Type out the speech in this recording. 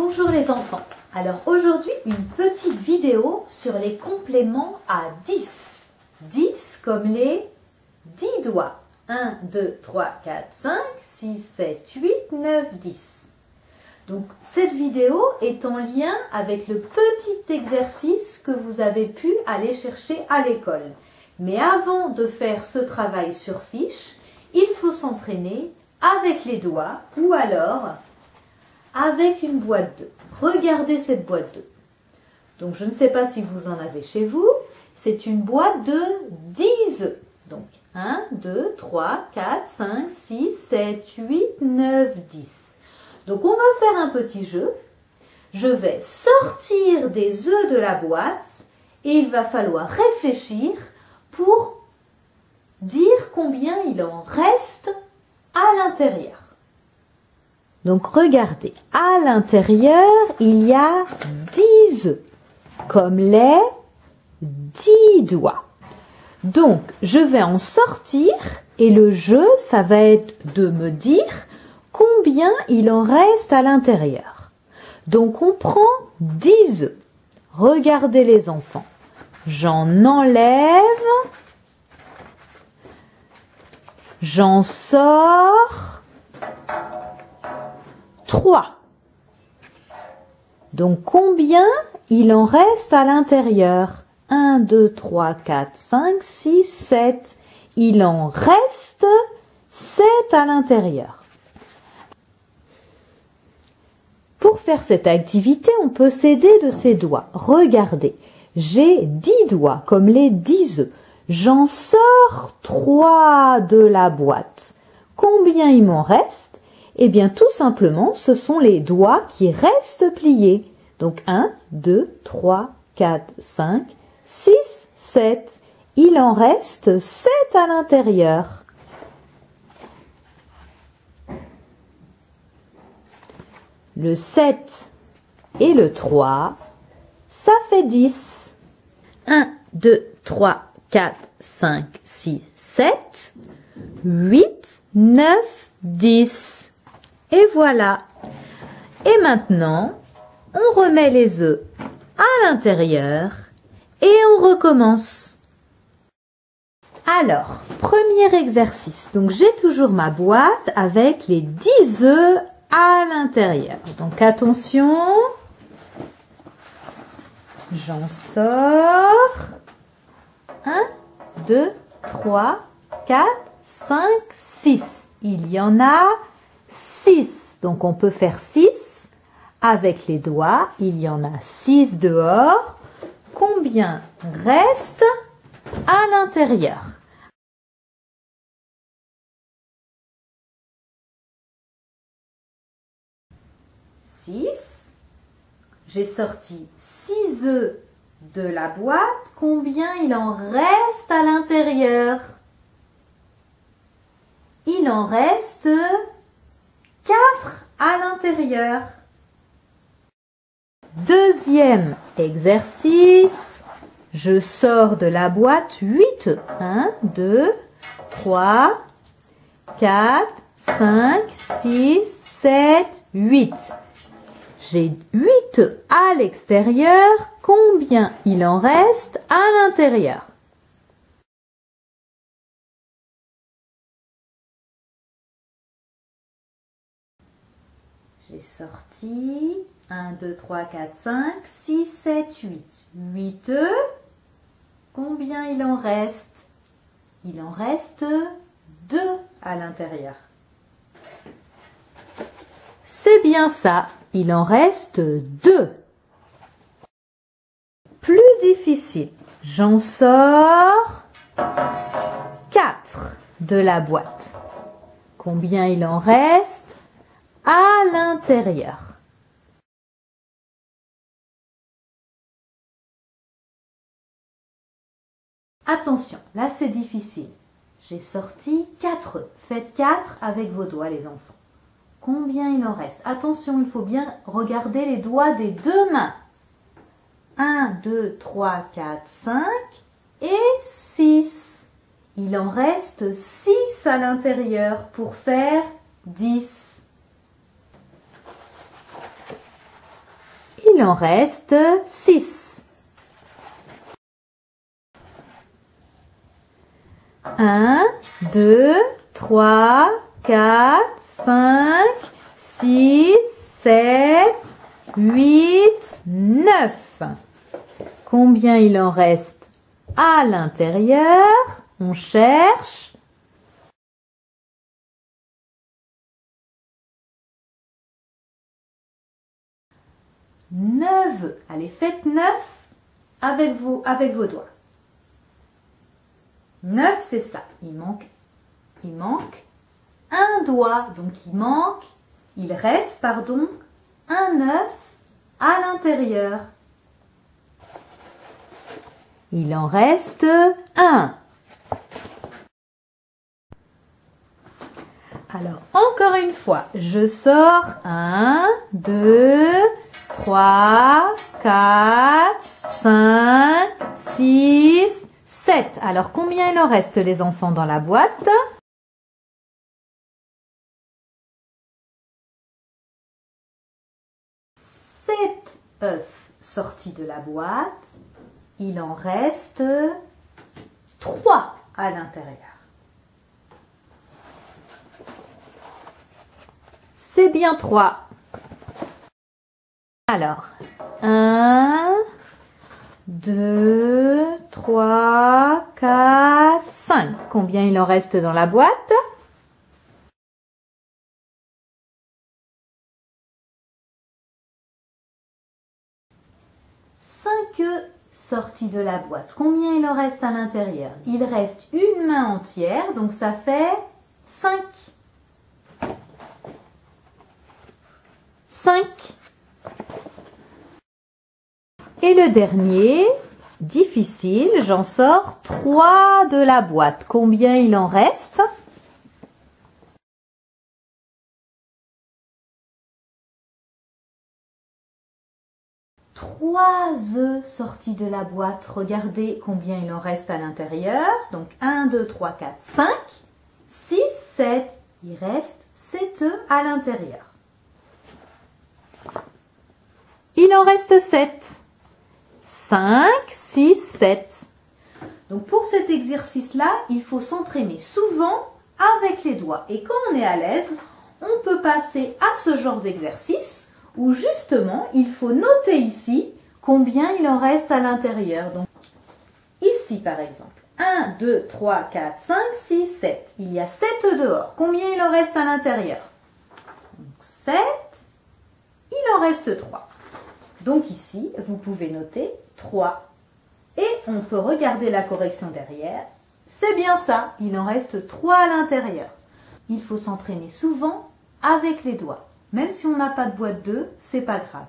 Bonjour les enfants. Alors aujourd'hui, une petite vidéo sur les compléments à 10. 10 comme les 10 doigts. 1, 2, 3, 4, 5, 6, 7, 8, 9, 10. Donc cette vidéo est en lien avec le petit exercice que vous avez pu aller chercher à l'école. Mais avant de faire ce travail sur fiche, il faut s'entraîner avec les doigts ou alors avec une boîte d'œufs. Regardez cette boîte d'œufs. Donc je ne sais pas si vous en avez chez vous. C'est une boîte de 10 œufs. Donc 1, 2, 3, 4, 5, 6, 7, 8, 9, 10. Donc on va faire un petit jeu. Je vais sortir des œufs de la boîte et il va falloir réfléchir pour dire combien il en reste à l'intérieur. Donc regardez, à l'intérieur, il y a 10 œufs, comme les 10 doigts. Donc, je vais en sortir et le jeu, ça va être de me dire combien il en reste à l'intérieur. Donc, on prend 10 œufs. Regardez les enfants. J'en enlève. J'en sors 3. Donc, combien il en reste à l'intérieur? 1, 2, 3, 4, 5, 6, 7. Il en reste 7 à l'intérieur. Pour faire cette activité, on peut s'aider de ses doigts. Regardez, j'ai 10 doigts, comme les 10 œufs. J'en sors 3 de la boîte. Combien il m'en reste? Eh bien, tout simplement, ce sont les doigts qui restent pliés. Donc, 1, 2, 3, 4, 5, 6, 7. Il en reste 7 à l'intérieur. Le 7 et le 3, ça fait 10. 1, 2, 3, 4, 5, 6, 7, 8, 9, 10. Et voilà. Et maintenant, on remet les œufs à l'intérieur et on recommence. Alors, premier exercice. Donc, j'ai toujours ma boîte avec les 10 œufs à l'intérieur. Donc, attention. J'en sors. 1, 2, 3, 4, 5, 6. Il y en a 6. Donc, on peut faire 6 avec les doigts. Il y en a 6 dehors. Combien reste à l'intérieur? J'ai sorti 6 œufs de la boîte. Combien il en reste à l'intérieur? Il en reste 4 à l'intérieur. Deuxième exercice. Je sors de la boîte 8 œufs. 1, 2, 3, 4, 5, 6, 7, 8. J'ai 8 œufs à l'extérieur. Combien il en reste à l'intérieur? J'ai sorti 1, 2, 3, 4, 5, 6, 7, 8. 8 œufs. Combien il en reste? Il en reste 2 à l'intérieur. C'est bien ça, il en reste 2. Plus difficile, j'en sors 4 de la boîte. Combien il en reste à l'intérieur? Attention, là c'est difficile. J'ai sorti 4 œufs. Faites 4 avec vos doigts les enfants. Combien il en reste? Attention, il faut bien regarder les doigts des deux mains. 1, 2, 3, 4, 5 et 6. Il en reste 6 à l'intérieur pour faire 10. Il en reste 6. 1, 2, 3, 4, 5, 6, 7, 8, 9. Combien il en reste à l'intérieur? On cherche. 9. Allez, faites 9 avec vos doigts. 9, c'est ça. Il manque un doigt. Donc, il reste, un œuf à l'intérieur. Il en reste un. Alors, encore une fois, je sors 1, 2, 3, 4, 5, 6, 7. Alors, combien il en reste, les enfants, dans la boîte? Sept œufs sortis de la boîte. Il en reste 3 à l'intérieur. C'est bien 3. Alors, 1, 2, 3, 4, 5. Combien il en reste dans la boîte? 5 œufs sortis de la boîte. Combien il en reste à l'intérieur? Il reste une main entière, donc ça fait 5. 5. Et le dernier, difficile, j'en sors 3 de la boîte. Combien il en reste? 3 œufs sortis de la boîte. Regardez combien il en reste à l'intérieur. Donc 1, 2, 3, 4, 5, 6, 7. Il reste 7 œufs à l'intérieur. Il en reste 7. 5, 6, 7. Donc pour cet exercice-là, il faut s'entraîner souvent avec les doigts. Et quand on est à l'aise, on peut passer à ce genre d'exercice où justement, il faut noter ici combien il en reste à l'intérieur. Donc ici par exemple, 1, 2, 3, 4, 5, 6, 7. Il y a 7 œufs dehors. Combien il en reste à l'intérieur? 7. Il en reste 3. Donc ici, vous pouvez noter 3. Et on peut regarder la correction derrière. C'est bien ça, il en reste 3 à l'intérieur. Il faut s'entraîner souvent avec les doigts. Même si on n'a pas de boîte d'œufs, c'est pas grave.